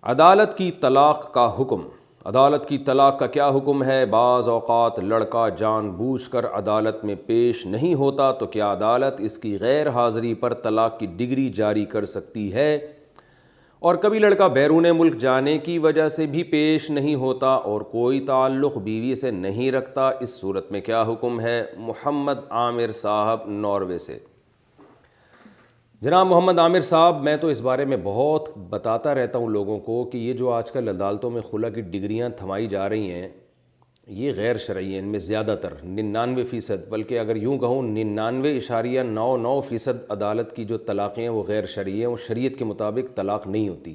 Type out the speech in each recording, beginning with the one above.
عدالت کی طلاق کا حکم۔ عدالت کی طلاق کا کیا حکم ہے؟ بعض اوقات لڑکا جان بوجھ کر عدالت میں پیش نہیں ہوتا تو کیا عدالت اس کی غیر حاضری پر طلاق کی ڈگری جاری کر سکتی ہے؟ اور کبھی لڑکا بیرون ملک جانے کی وجہ سے بھی پیش نہیں ہوتا اور کوئی تعلق بیوی سے نہیں رکھتا، اس صورت میں کیا حکم ہے؟ محمد عامر صاحب ناروے سے۔ جناب محمد عامر صاحب، میں تو اس بارے میں بہت بتاتا رہتا ہوں لوگوں کو کہ یہ جو آج کل عدالتوں میں خلا کی ڈگریاں تھمائی جا رہی ہیں یہ غیر شرعی ہیں۔ ان میں زیادہ تر 99%، بلکہ اگر یوں کہوں 99.99% عدالت کی جو طلاقیں ہیں وہ غیر شرعی ہیں، وہ شریعت کے مطابق طلاق نہیں ہوتی،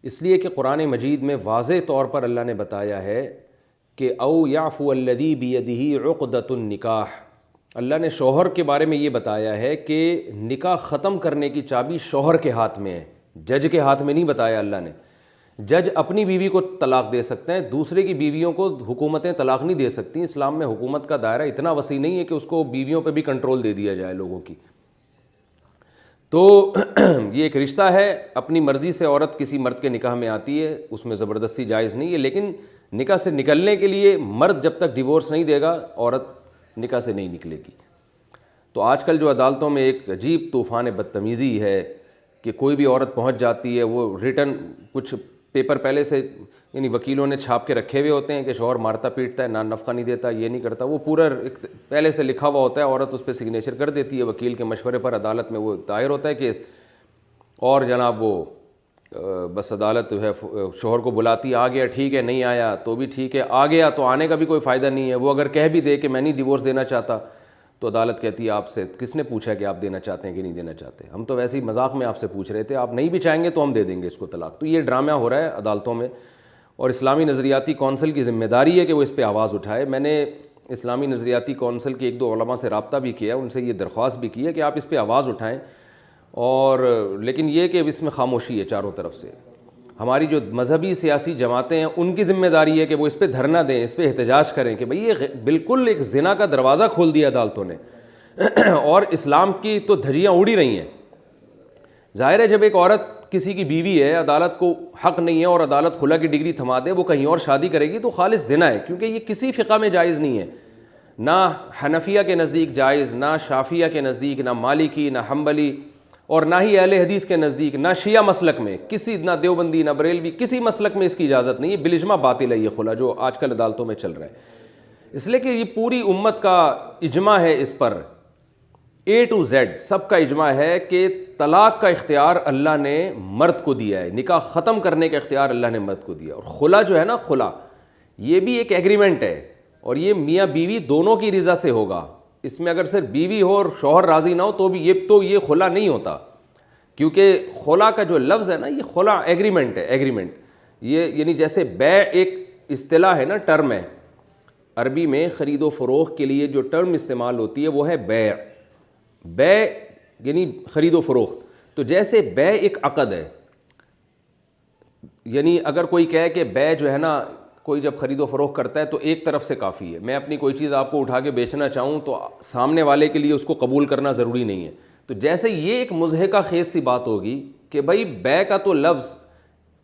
اس لیے کہ قرآن مجید میں واضح طور پر اللہ نے بتایا ہے کہ او یعفو الذی بیدہ عقدۃ النکاح۔ اللہ نے شوہر کے بارے میں یہ بتایا ہے کہ نکاح ختم کرنے کی چابی شوہر کے ہاتھ میں ہے، جج کے ہاتھ میں نہیں بتایا اللہ نے۔ جج اپنی بیوی کو طلاق دے سکتے ہیں، دوسرے کی بیویوں کو حکومتیں طلاق نہیں دے سکتی۔ اسلام میں حکومت کا دائرہ اتنا وسیع نہیں ہے کہ اس کو بیویوں پہ بھی کنٹرول دے دیا جائے لوگوں کی۔ تو یہ ایک رشتہ ہے، اپنی مرضی سے عورت کسی مرد کے نکاح میں آتی ہے، اس میں زبردستی جائز نہیں ہے، لیکن نکاح سے نکلنے کے لیے مرد جب تک ڈیورس نہیں دے گا عورت نکاح سے نہیں نکلے گی۔ تو آج کل جو عدالتوں میں ایک عجیب طوفان بدتمیزی ہے کہ کوئی بھی عورت پہنچ جاتی ہے، وہ ریٹن کچھ پیپر پہلے سے یعنی وکیلوں نے چھاپ کے رکھے ہوئے ہوتے ہیں کہ شوہر مارتا پیٹتا ہے، نفقہ نہیں دیتا، یہ نہیں کرتا، وہ پورا پہلے سے لکھا ہوا ہوتا ہے، عورت اس پہ سگنیچر کر دیتی ہے، وکیل کے مشورے پر عدالت میں وہ دائر ہوتا ہے کیس، اور جناب وہ بس عدالت جو ہے شوہر کو بلاتی، آ گیا ٹھیک ہے، نہیں آیا تو بھی ٹھیک ہے، آ گیا تو آنے کا بھی کوئی فائدہ نہیں ہے۔ وہ اگر کہہ بھی دے کہ میں نہیں ڈیورس دینا چاہتا تو عدالت کہتی ہے آپ سے کس نے پوچھا کہ آپ دینا چاہتے ہیں کہ نہیں دینا چاہتے، ہم تو ویسے ہی مذاق میں آپ سے پوچھ رہے تھے، آپ نہیں بھی چاہیں گے تو ہم دے دیں گے اس کو طلاق۔ تو یہ ڈرامہ ہو رہا ہے عدالتوں میں، اور اسلامی نظریاتی کونسل کی ذمہ داری ہے کہ وہ اس پہ آواز اٹھائے۔ میں نے اسلامی نظریاتی کونسل کے ایک دو علماء سے رابطہ بھی کیا، ان سے یہ درخواست بھی کی ہے کہ آپ اس پہ آواز اٹھائیں، اور لیکن یہ کہ اس میں خاموشی ہے چاروں طرف سے۔ ہماری جو مذہبی سیاسی جماعتیں ہیں ان کی ذمہ داری ہے کہ وہ اس پہ دھرنا دیں، اس پہ احتجاج کریں کہ بھئی یہ بالکل ایک زنا کا دروازہ کھول دیا عدالتوں نے، اور اسلام کی تو دھجیاں اڑی رہی ہیں۔ ظاہر ہے جب ایک عورت کسی کی بیوی ہے، عدالت کو حق نہیں ہے اور عدالت خلا کی ڈگری تھما دے، وہ کہیں اور شادی کرے گی تو خالص زنا ہے، کیونکہ یہ کسی فقہ میں جائز نہیں ہے، نہ حنفیہ کے نزدیک جائز، نہ شافعیہ کے نزدیک، نہ مالکی، نہ حنبلی، اور نہ ہی اہل حدیث کے نزدیک، نہ شیعہ مسلک میں، کسی نہ دیوبندی نہ بریلوی، کسی مسلک میں اس کی اجازت نہیں ہے۔ بالاجماع باطل ہے یہ خلا جو آج کل عدالتوں میں چل رہا ہے، اس لیے کہ یہ پوری امت کا اجماع ہے اس پر، A to Z سب کا اجماع ہے کہ طلاق کا اختیار اللہ نے مرد کو دیا ہے، نکاح ختم کرنے کا اختیار اللہ نے مرد کو دیا، اور خلا جو ہے نا، خلا یہ بھی ایک ایگریمنٹ ہے، اور یہ میاں بیوی دونوں کی رضا سے ہوگا۔ اس میں اگر صرف بیوی ہو اور شوہر راضی نہ ہو تو بھی یہ خلا نہیں ہوتا، کیونکہ خلا کا جو لفظ ہے نا، یہ خلا ایگریمنٹ ہے، ایگریمنٹ یہ یعنی جیسے بیع ایک اصطلاح ہے نا، ٹرم ہے عربی میں، خرید و فروخت کے لیے جو ٹرم استعمال ہوتی ہے وہ ہے بیع، بیع یعنی خرید و فروخت۔ تو جیسے بیع ایک عقد ہے، یعنی اگر کوئی کہے کہ بیع جو ہے نا، کوئی جب خرید و فروخت کرتا ہے تو ایک طرف سے کافی ہے، میں اپنی کوئی چیز آپ کو اٹھا کے بیچنا چاہوں تو سامنے والے کے لیے اس کو قبول کرنا ضروری نہیں ہے۔ تو جیسے یہ ایک مضحکہ خیز سی بات ہوگی کہ بھائی بیع کا تو لفظ،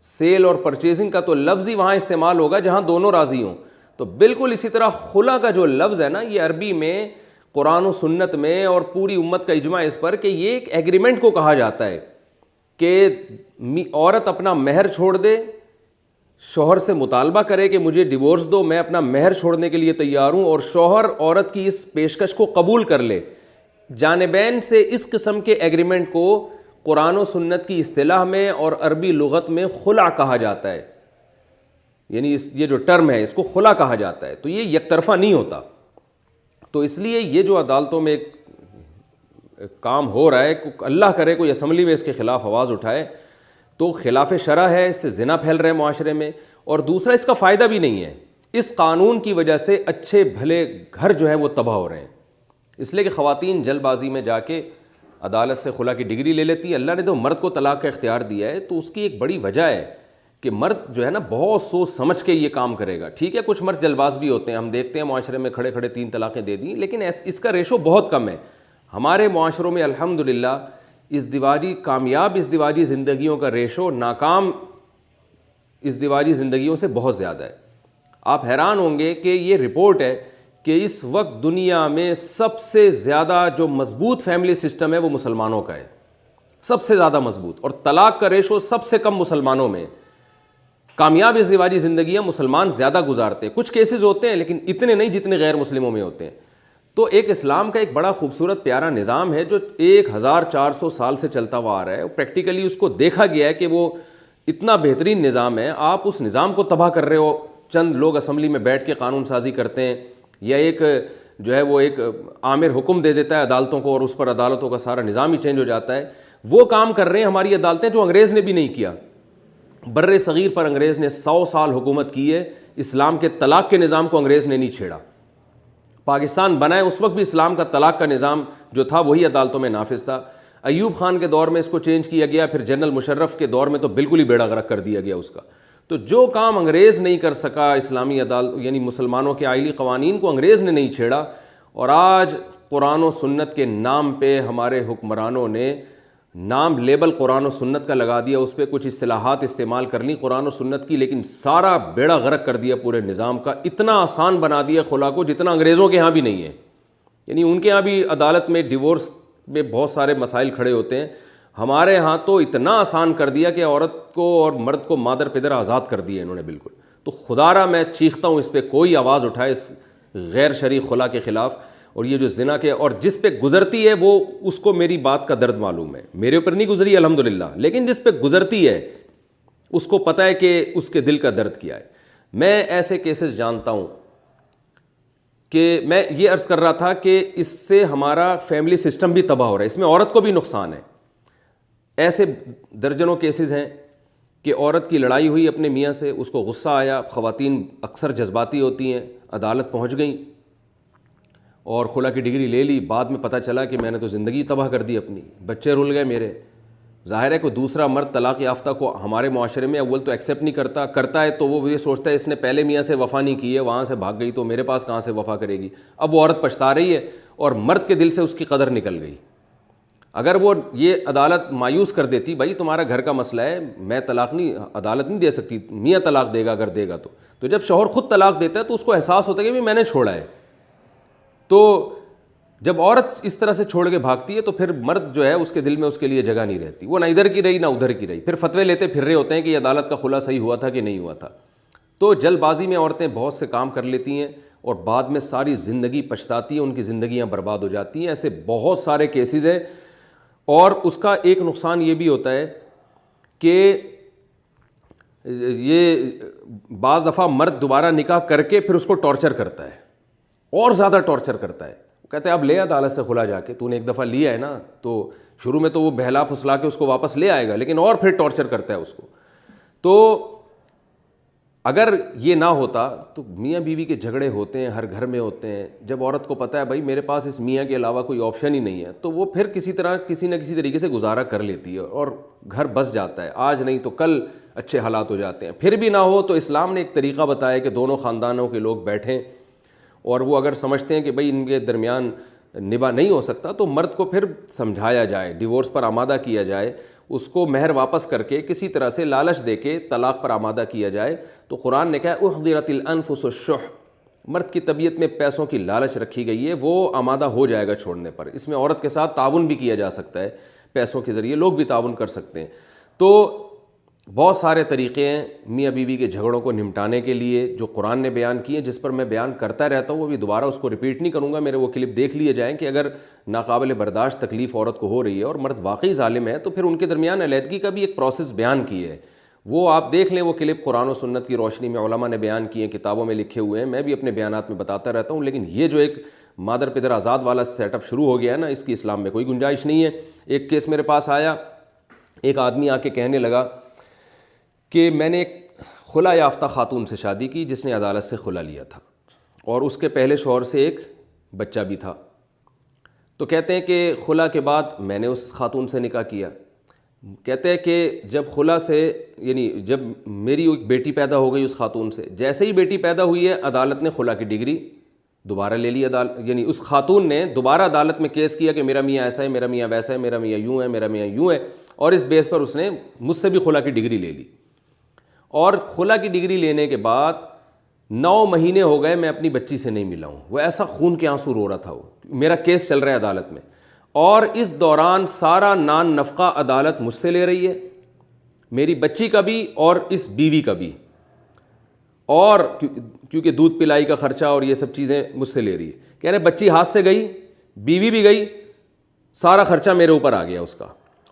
سیل اور پرچیزنگ کا تو لفظ ہی وہاں استعمال ہوگا جہاں دونوں راضی ہوں، تو بالکل اسی طرح خلا کا جو لفظ ہے نا، یہ عربی میں قرآن و سنت میں اور پوری امت کا اجماع اس پر کہ یہ ایک ایگریمنٹ کو کہا جاتا ہے کہ عورت اپنا مہر چھوڑ دے، شوہر سے مطالبہ کرے کہ مجھے ڈیورس دو، میں اپنا مہر چھوڑنے کے لیے تیار ہوں، اور شوہر عورت کی اس پیشکش کو قبول کر لے۔ جانبین سے اس قسم کے ایگریمنٹ کو قرآن و سنت کی اصطلاح میں اور عربی لغت میں خلا کہا جاتا ہے، یعنی یہ جو ٹرم ہے اس کو خلا کہا جاتا ہے، تو یہ یک طرفہ نہیں ہوتا۔ تو اس لیے یہ جو عدالتوں میں کام ہو رہا ہے، اللہ کرے کوئی اسمبلی میں اس کے خلاف آواز اٹھائے تو خلاف شرع ہے، اس سے زنا پھیل رہے ہیں معاشرے میں، اور دوسرا اس کا فائدہ بھی نہیں ہے۔ اس قانون کی وجہ سے اچھے بھلے گھر جو ہے وہ تباہ ہو رہے ہیں، اس لیے کہ خواتین جلد بازی میں جا کے عدالت سے خلا کی ڈگری لے لیتی ہے۔ اللہ نے تو مرد کو طلاق کا اختیار دیا ہے، تو اس کی ایک بڑی وجہ ہے کہ مرد جو ہے نا بہت سوچ سمجھ کے یہ کام کرے گا۔ ٹھیک ہے کچھ مرد جلد باز بھی ہوتے ہیں، ہم دیکھتے ہیں معاشرے میں کھڑے کھڑے 3 طلاقیں دے دیں، لیکن اس کا ریشو بہت کم ہے۔ ہمارے معاشروں میں الحمدللہ کامیاب ازدواجی زندگیوں کا ریشو ناکام ازدواجی زندگیوں سے بہت زیادہ ہے۔ آپ حیران ہوں گے کہ یہ رپورٹ ہے کہ اس وقت دنیا میں سب سے زیادہ جو مضبوط فیملی سسٹم ہے وہ مسلمانوں کا ہے، سب سے زیادہ مضبوط، اور طلاق کا ریشو سب سے کم مسلمانوں میں ہے۔ کامیاب ازدواجی زندگیاں مسلمان زیادہ گزارتے ہیں، کچھ کیسز ہوتے ہیں لیکن اتنے نہیں جتنے غیر مسلموں میں ہوتے ہیں۔ تو ایک اسلام کا ایک بڑا خوبصورت پیارا نظام ہے جو 1400 سال سے چلتا ہوا آ رہا ہے، پریکٹیکلی اس کو دیکھا گیا ہے کہ وہ اتنا بہترین نظام ہے۔ آپ اس نظام کو تباہ کر رہے ہو، چند لوگ اسمبلی میں بیٹھ کے قانون سازی کرتے ہیں، یا ایک جو ہے وہ ایک آمر حکم دے دیتا ہے عدالتوں کو اور اس پر عدالتوں کا سارا نظام ہی چینج ہو جاتا ہے۔ وہ کام کر رہے ہیں ہماری عدالتیں جو انگریز نے بھی نہیں کیا۔ بر صغیر پر انگریز نے 100 سال حکومت کی ہے، اسلام کے طلاق کے نظام کو انگریز نے نہیں چھیڑا۔ پاکستان بنا ہے اس وقت بھی اسلام کا طلاق کا نظام جو تھا وہی عدالتوں میں نافذ تھا۔ ایوب خان کے دور میں اس کو چینج کیا گیا، پھر جنرل مشرف کے دور میں تو بالکل ہی بیڑا غرق کر دیا گیا اس کا۔ تو جو کام انگریز نہیں کر سکا، اسلامی عدالت یعنی مسلمانوں کے آئلی قوانین کو انگریز نے نہیں چھیڑا، اور آج قرآن و سنت کے نام پہ ہمارے حکمرانوں نے نام لیبل قرآن و سنت کا لگا دیا، اس پہ کچھ اصطلاحات استعمال کر لیں قرآن و سنت کی، لیکن سارا بیڑا غرق کر دیا پورے نظام کا۔ اتنا آسان بنا دیا خلا کو جتنا انگریزوں کے ہاں بھی نہیں ہے، یعنی ان کے ہاں بھی عدالت میں ڈیورس میں بہت سارے مسائل کھڑے ہوتے ہیں، ہمارے ہاں تو اتنا آسان کر دیا کہ عورت کو اور مرد کو مادر پدر آزاد کر دیا انہوں نے بالکل۔ تو خدا را میں چیختا ہوں اس پہ کوئی آواز اٹھائے اس غیر شرعی خلا کے خلاف، اور یہ جو زنا کے اور جس پہ گزرتی ہے وہ اس کو میری بات کا درد معلوم ہے، میرے اوپر نہیں گزری الحمدللہ، لیکن جس پہ گزرتی ہے اس کو پتہ ہے کہ اس کے دل کا درد کیا ہے۔ میں ایسے کیسز جانتا ہوں کہ میں یہ عرض کر رہا تھا کہ اس سے ہمارا فیملی سسٹم بھی تباہ ہو رہا ہے، اس میں عورت کو بھی نقصان ہے۔ ایسے درجنوں کیسز ہیں کہ عورت کی لڑائی ہوئی اپنے میاں سے، اس کو غصہ آیا، خواتین اکثر جذباتی ہوتی ہیں، عدالت پہنچ گئیں اور خلا کی ڈگری لے لی، بعد میں پتہ چلا کہ میں نے تو زندگی تباہ کر دی اپنی، بچے رل گئے میرے۔ ظاہر ہے کوئی دوسرا مرد طلاق یافتہ کو ہمارے معاشرے میں اول تو ایکسیپٹ نہیں کرتا ہے تو وہ یہ سوچتا ہے اس نے پہلے میاں سے وفا نہیں کی ہے، وہاں سے بھاگ گئی تو میرے پاس کہاں سے وفا کرے گی۔ اب وہ عورت پچھتا رہی ہے اور مرد کے دل سے اس کی قدر نکل گئی۔ اگر وہ یہ عدالت مایوس کر دیتی، بھائی تمہارا گھر کا مسئلہ ہے، میں طلاق نہیں، عدالت نہیں دے سکتی، میاں طلاق دے گا اگر دے گا تو جب شوہر خود طلاق دیتا ہے تو اس کو احساس ہوتا ہے کہ میں نے چھوڑا ہے۔ تو جب عورت اس طرح سے چھوڑ کے بھاگتی ہے تو پھر مرد جو ہے اس کے دل میں اس کے لیے جگہ نہیں رہتی، وہ نہ ادھر کی رہی نہ ادھر کی رہی، پھر فتوے لیتے پھر رہے ہوتے ہیں کہ یہ عدالت کا خلا صحیح ہوا تھا کہ نہیں ہوا تھا۔ تو جلد بازی میں عورتیں بہت سے کام کر لیتی ہیں اور بعد میں ساری زندگی پچھتاتی ہیں، ان کی زندگیاں برباد ہو جاتی ہیں۔ ایسے بہت سارے کیسز ہیں، اور اس کا ایک نقصان یہ بھی ہوتا ہے کہ یہ بعض دفعہ مرد دوبارہ نکاح کر کے پھر اس کو ٹارچر کرتا ہے، اور زیادہ ٹارچر کرتا ہے، کہتے ہیں اب لے عدالت سے خلا جا کے، تو نے ایک دفعہ لیا ہے نا، تو شروع میں تو وہ بہلا پھسلا کے اس کو واپس لے آئے گا، لیکن اور پھر ٹارچر کرتا ہے اس کو۔ تو اگر یہ نہ ہوتا تو میاں بیوی کے جھگڑے ہوتے ہیں، ہر گھر میں ہوتے ہیں۔ جب عورت کو پتہ ہے بھائی میرے پاس اس میاں کے علاوہ کوئی آپشن ہی نہیں ہے تو وہ پھر کسی نہ کسی طریقے سے گزارا کر لیتی ہے اور گھر بس جاتا ہے، آج نہیں تو کل اچھے حالات ہو جاتے ہیں۔ پھر بھی نہ ہو تو اسلام نے ایک طریقہ بتایا کہ دونوں خاندانوں کے لوگ بیٹھیں، اور وہ اگر سمجھتے ہیں کہ بھئی ان کے درمیان نباہ نہیں ہو سکتا تو مرد کو پھر سمجھایا جائے، ڈیورس پر آمادہ کیا جائے، اس کو مہر واپس کر کے کسی طرح سے لالچ دے کے طلاق پر آمادہ کیا جائے۔ تو قرآن نے کہا احضرت الانفس الشح، مرد کی طبیعت میں پیسوں کی لالچ رکھی گئی ہے، وہ آمادہ ہو جائے گا چھوڑنے پر۔ اس میں عورت کے ساتھ تعاون بھی کیا جا سکتا ہے، پیسوں کے ذریعے لوگ بھی تعاون کر سکتے ہیں۔ تو بہت سارے طریقے ہیں میاں بیوی کے جھگڑوں کو نمٹانے کے لیے جو قرآن نے بیان کیے، جس پر میں بیان کرتا رہتا ہوں، وہ بھی دوبارہ اس کو ریپیٹ نہیں کروں گا، میرے وہ کلپ دیکھ لیے جائیں کہ اگر ناقابل برداشت تکلیف عورت کو ہو رہی ہے اور مرد واقعی ظالم ہے تو پھر ان کے درمیان علیحدگی کا بھی ایک پروسیس بیان کی ہے، وہ آپ دیکھ لیں۔ وہ کلپ قرآن و سنت کی روشنی میں علماء نے بیان کیے ہیں، کتابوں میں لکھے ہوئے ہیں، میں بھی اپنے بیانات میں بتاتا رہتا ہوں۔ لیکن یہ جو ایک مادر پدر آزاد والا سیٹ اپ شروع ہو گیا ہے نا، اس کی اسلام میں کوئی گنجائش نہیں ہے۔ ایک کیس میرے پاس آیا، ایک آدمی آ کے کہنے لگا کہ میں نے ایک خلا یافتہ خاتون سے شادی کی جس نے عدالت سے خلا لیا تھا، اور اس کے پہلے شوہر سے ایک بچہ بھی تھا۔ تو کہتے ہیں کہ خلا کے بعد میں نے اس خاتون سے نکاح کیا۔ کہتے ہیں کہ جب خلا سے یعنی جب میری ایک بیٹی پیدا ہو گئی اس خاتون سے، جیسے ہی بیٹی پیدا ہوئی ہے عدالت نے خلا کی ڈگری دوبارہ لے لی، یعنی اس خاتون نے دوبارہ عدالت میں کیس کیا کہ میرا میاں ایسا ہے، میرا میاں ویسا ہے، میرا میاں یوں ہے، میرا میاں یوں ہے، اور اس بیس پر اس نے مجھ سے بھی خلا کی ڈگری لے لی۔ اور خلا کی ڈگری لینے کے بعد 9 مہینے ہو گئے میں اپنی بچی سے نہیں ملا ہوں. وہ ایسا خون کے آنسو رو رہا تھا. وہ میرا کیس چل رہا ہے عدالت میں, اور اس دوران سارا نان نفقہ عدالت مجھ سے لے رہی ہے, میری بچی کا بھی اور اس بیوی کا بھی, اور کیونکہ دودھ پلائی کا خرچہ اور یہ سب چیزیں مجھ سے لے رہی ہے. کہہ رہے بچی ہاتھ سے گئی, بیوی بھی گئی, سارا خرچہ میرے اوپر آ گیا اس کا.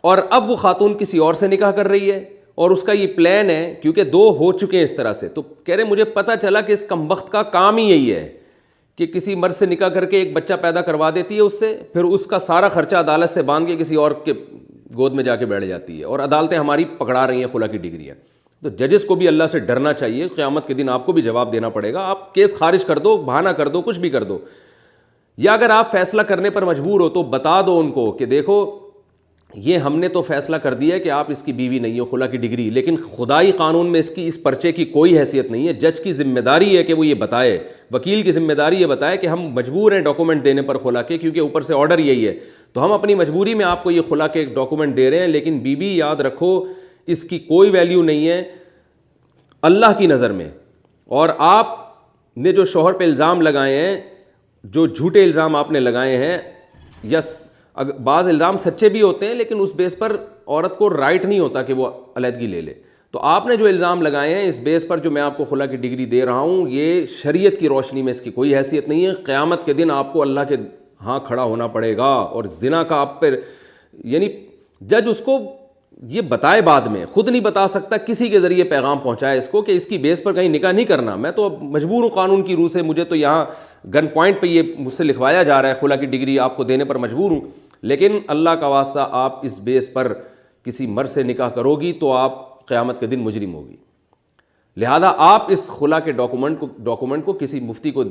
اور اب وہ خاتون کسی اور سے نکاح کر رہی ہے, اور اس کا یہ پلان ہے, کیونکہ 2 ہو چکے ہیں اس طرح سے. تو کہہ رہے مجھے پتہ چلا کہ اس کمبخت کا کام ہی یہی ہے کہ کسی مرد سے نکاح کر کے ایک بچہ پیدا کروا دیتی ہے اس سے, پھر اس کا سارا خرچہ عدالت سے باندھ کے کسی اور کے گود میں جا کے بیٹھ جاتی ہے, اور عدالتیں ہماری پکڑا رہی ہیں خلا کی ڈگریاں. تو ججز کو بھی اللہ سے ڈرنا چاہیے, قیامت کے دن آپ کو بھی جواب دینا پڑے گا. آپ کیس خارج کر دو, بہانہ کر دو, کچھ بھی کر دو, یا اگر آپ فیصلہ کرنے پر مجبور ہو تو بتا دو ان کو کہ دیکھو یہ ہم نے تو فیصلہ کر دیا ہے کہ آپ اس کی بیوی نہیں ہو, خلا کی ڈگری, لیکن خدائی قانون میں اس پرچے کی کوئی حیثیت نہیں ہے. جج کی ذمہ داری ہے کہ وہ یہ بتائے, وکیل کی ذمہ داری یہ بتائے کہ ہم مجبور ہیں ڈاکومنٹ دینے پر خلا کے, کیونکہ اوپر سے آرڈر یہی ہے, تو ہم اپنی مجبوری میں آپ کو یہ خلا کے ڈاکومنٹ دے رہے ہیں. لیکن بیوی یاد رکھو اس کی کوئی ویلیو نہیں ہے اللہ کی نظر میں. اور آپ نے جو شوہر پہ الزام لگائے ہیں, جو جھوٹے الزام آپ نے لگائے ہیں, یس بعض الزام سچے بھی ہوتے ہیں, لیکن اس بیس پر عورت کو رائٹ نہیں ہوتا کہ وہ علیحدگی لے لے. تو آپ نے جو الزام لگائے ہیں اس بیس پر جو میں آپ کو خلا کی ڈگری دے رہا ہوں, یہ شریعت کی روشنی میں اس کی کوئی حیثیت نہیں ہے. قیامت کے دن آپ کو اللہ کے ہاں کھڑا ہونا پڑے گا, اور زنا کا آپ پر یعنی جج اس کو یہ بتائے, بعد میں خود نہیں بتا سکتا, کسی کے ذریعے پیغام پہنچائے اس کو کہ اس کی بیس پر کہیں نکاح نہیں کرنا. میں تو مجبور ہوں قانون کی روح سے, مجھے تو یہاں گن پوائنٹ پہ یہ مجھ سے لکھوایا جا رہا ہے, خلا کی ڈگری آپ کو دینے پر مجبور ہوں. لیکن اللہ کا واسطہ آپ اس بیس پر کسی مرد سے نکاح کرو گی تو آپ قیامت کے دن مجرم ہوگی. لہذا آپ اس خلا کے ڈاکومنٹ کو کسی مفتی کو,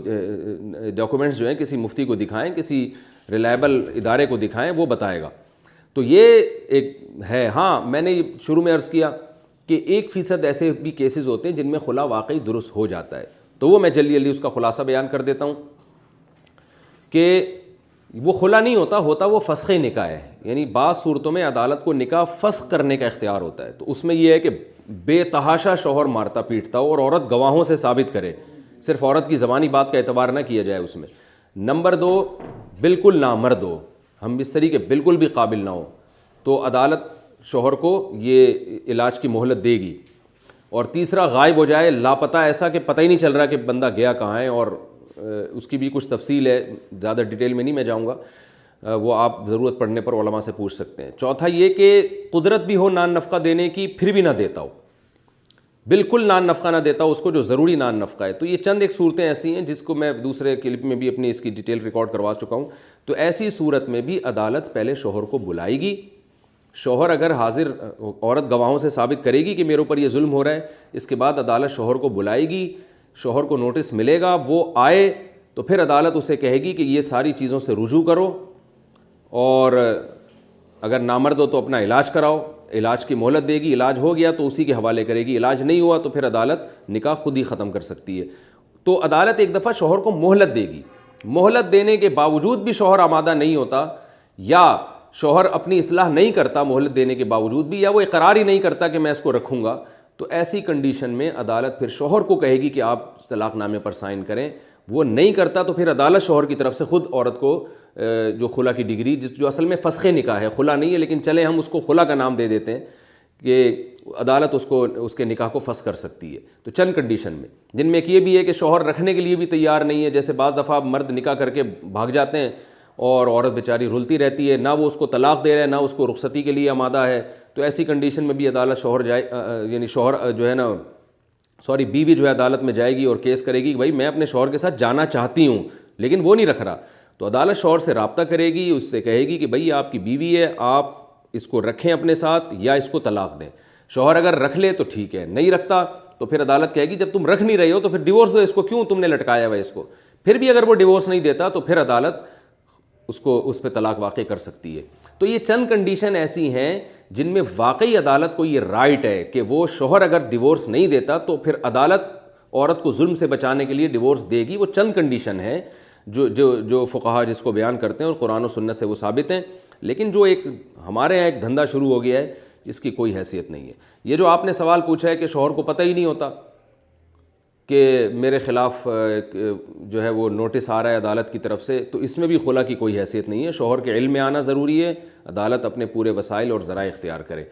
ڈاکومنٹس جو ہیں کسی مفتی کو دکھائیں, کسی ریلائبل ادارے کو دکھائیں, وہ بتائے گا. تو یہ ایک ہے. ہاں میں نے شروع میں عرض کیا کہ 1% ایسے بھی کیسز ہوتے ہیں جن میں خلا واقعی درست ہو جاتا ہے, تو وہ میں جلدی اس کا خلاصہ بیان کر دیتا ہوں کہ وہ خلا نہیں ہوتا وہ فسخ نکاح ہے. یعنی بعض صورتوں میں عدالت کو نکاح فسخ کرنے کا اختیار ہوتا ہے. تو اس میں یہ ہے کہ بے تحاشا شوہر مارتا پیٹتا ہو اور عورت گواہوں سے ثابت کرے, صرف عورت کی زبانی بات کا اعتبار نہ کیا جائے اس میں. نمبر 2, بالکل نامرد ہو, ہم بستری کے بالکل بھی قابل نہ ہو, تو عدالت شوہر کو یہ علاج کی مہلت دے گی. اور تیسرا, غائب ہو جائے, لاپتہ, ایسا کہ پتہ ہی نہیں چل رہا کہ بندہ گیا کہاں ہے, اور اس کی بھی کچھ تفصیل ہے, زیادہ ڈیٹیل میں نہیں میں جاؤں گا, وہ آپ ضرورت پڑنے پر علماء سے پوچھ سکتے ہیں. چوتھا یہ کہ قدرت بھی ہو نان نفقہ دینے کی, پھر بھی نہ دیتا ہو, بالکل نان نفقہ نہ دیتا ہو اس کو جو ضروری نان نفقہ ہے. تو یہ چند ایک صورتیں ایسی ہیں جس کو میں دوسرے کلپ میں بھی اپنی اس کی ڈیٹیل ریکارڈ کروا چکا ہوں. تو ایسی صورت میں بھی عدالت پہلے شوہر کو بلائے گی. شوہر اگر حاضر, عورت گواہوں سے ثابت کرے گی کہ میرے اوپر یہ ظلم ہو رہا ہے, اس کے بعد عدالت شوہر کو بلائے گی, شوہر کو نوٹس ملے گا, وہ آئے تو پھر عدالت اسے کہے گی کہ یہ ساری چیزوں سے رجوع کرو, اور اگر نامرد ہو تو اپنا علاج کراؤ. علاج کی مہلت دے گی, علاج ہو گیا تو اسی کے حوالے کرے گی, علاج نہیں ہوا تو پھر عدالت نکاح خود ہی ختم کر سکتی ہے. تو عدالت ایک دفعہ شوہر کو مہلت دے گی. مہلت دینے کے باوجود بھی شوہر آمادہ نہیں ہوتا, یا شوہر اپنی اصلاح نہیں کرتا مہلت دینے کے باوجود بھی, یا وہ اقرار ہی نہیں کرتا کہ میں اس کو رکھوں گا, تو ایسی کنڈیشن میں عدالت پھر شوہر کو کہے گی کہ آپ طلاق نامے پر سائن کریں. وہ نہیں کرتا تو پھر عدالت شوہر کی طرف سے خود عورت کو جو خلا کی ڈگری, جو اصل میں فسخ نکاح ہے, خلا نہیں ہے, لیکن چلیں ہم اس کو خلا کا نام دے دیتے ہیں, کہ عدالت اس کے نکاح کو فسخ کر سکتی ہے. تو چند کنڈیشن میں, جن میں ایک یہ بھی ہے کہ شوہر رکھنے کے لیے بھی تیار نہیں ہے. جیسے بعض دفعہ مرد نکاح کر کے بھاگ جاتے ہیں اور عورت بیچاری رلتی رہتی ہے, نہ وہ اس کو طلاق دے رہے ہیں نہ اس کو رخصتی کے لیے آمادہ ہے. تو ایسی کنڈیشن میں بھی عدالت یعنی شوہر جو ہے نا, بیوی جو ہے عدالت میں جائے گی اور کیس کرے گی کہ بھائی میں اپنے شوہر کے ساتھ جانا چاہتی ہوں لیکن وہ نہیں رکھ رہا. تو عدالت شوہر سے رابطہ کرے گی, اس سے کہے گی کہ بھائی آپ کی بیوی ہے, آپ اس کو رکھیں اپنے ساتھ یا اس کو طلاق دیں. شوہر اگر رکھ لے تو ٹھیک ہے, نہیں رکھتا تو پھر عدالت کہے گی جب تم رکھ نہیں رہے ہو تو پھر ڈیورس دو اس کو, کیوں تم نے لٹکایا ہوا اس کو. پھر بھی اگر وہ ڈیورس نہیں دیتا تو پھر عدالت اس پہ طلاق واقع کر سکتی ہے. تو یہ چند کنڈیشن ایسی ہیں جن میں واقعی عدالت کو یہ رائٹ ہے کہ وہ شوہر اگر ڈیورس نہیں دیتا تو پھر عدالت عورت کو ظلم سے بچانے کے لیے ڈیورس دے گی. وہ چند کنڈیشن ہیں جو فقہا جس کو بیان کرتے ہیں اور قرآن و سنت سے وہ ثابت ہیں. لیکن جو ایک ہمارے یہاں ایک دھندا شروع ہو گیا ہے اس کی کوئی حیثیت نہیں ہے. یہ جو آپ نے سوال پوچھا ہے کہ شوہر کو پتہ ہی نہیں ہوتا کہ میرے خلاف جو ہے وہ نوٹس آ رہا ہے عدالت کی طرف سے، تو اس میں بھی خلا کی کوئی حیثیت نہیں ہے. شوہر کے علم میں آنا ضروری ہے، عدالت اپنے پورے وسائل اور ذرائع اختیار کرے.